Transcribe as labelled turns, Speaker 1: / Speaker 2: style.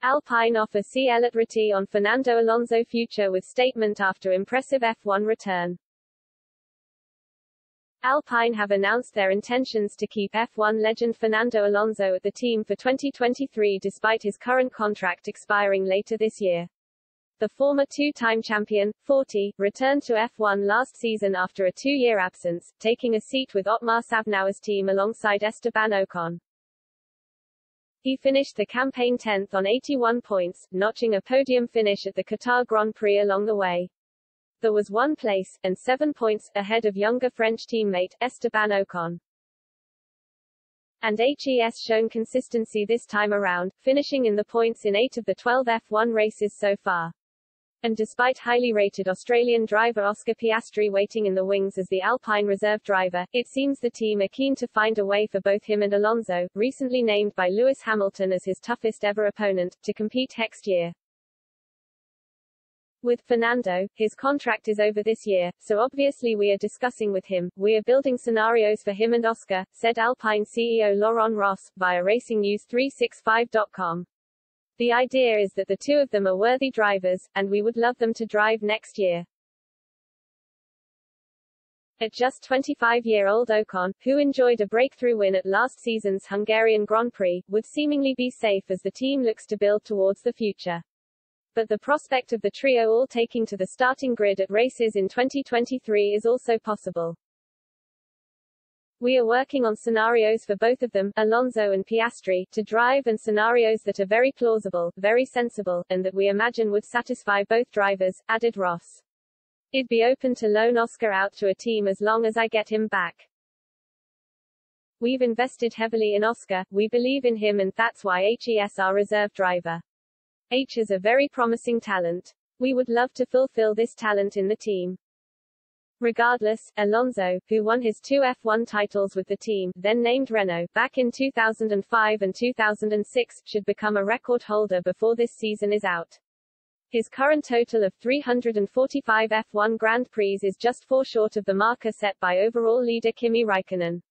Speaker 1: Alpine offer CL at rity on Fernando Alonso future with statement after impressive F1 return. Alpine have announced their intentions to keep F1 legend Fernando Alonso at the team for 2023 despite his current contract expiring later this year. The former two-time champion, 40, returned to F1 last season after a two-year absence, taking a seat with Otmar Szafnauer's team alongside Esteban Ocon. He finished the campaign 10th on 81 points, notching a podium finish at the Qatar Grand Prix along the way. There was 1 place, and 7 points, ahead of younger French teammate, Esteban Ocon. And HES shown consistency this time around, finishing in the points in 8 of the 12 F1 races so far. And despite highly rated Australian driver Oscar Piastri waiting in the wings as the Alpine reserve driver, it seems the team are keen to find a way for both him and Alonso, recently named by Lewis Hamilton as his toughest ever opponent, to compete next year. With Fernando, his contract is over this year, so obviously we are discussing with him, we are building scenarios for him and Oscar, said Alpine CEO Laurent Ross, via RacingNews365.com. The idea is that the two of them are worthy drivers, and we would love them to drive next year. At just 25-year-old Ocon, who enjoyed a breakthrough win at last season's Hungarian Grand Prix, would seemingly be safe as the team looks to build towards the future. But the prospect of the trio all taking to the starting grid at races in 2023 is also possible. We are working on scenarios for both of them, Alonso and Piastri, to drive and scenarios that are very plausible, very sensible, and that we imagine would satisfy both drivers, added Ross. I'd be open to loan Oscar out to a team as long as I get him back. We've invested heavily in Oscar, we believe in him and that's why HES our reserve driver. H is a very promising talent. We would love to fulfill this talent in the team. Regardless, Alonso, who won his 2 F1 titles with the team, then named Renault, back in 2005 and 2006, should become a record holder before this season is out. His current total of 345 F1 Grand Prix is just 4 short of the marker set by overall leader Kimi Räikkönen.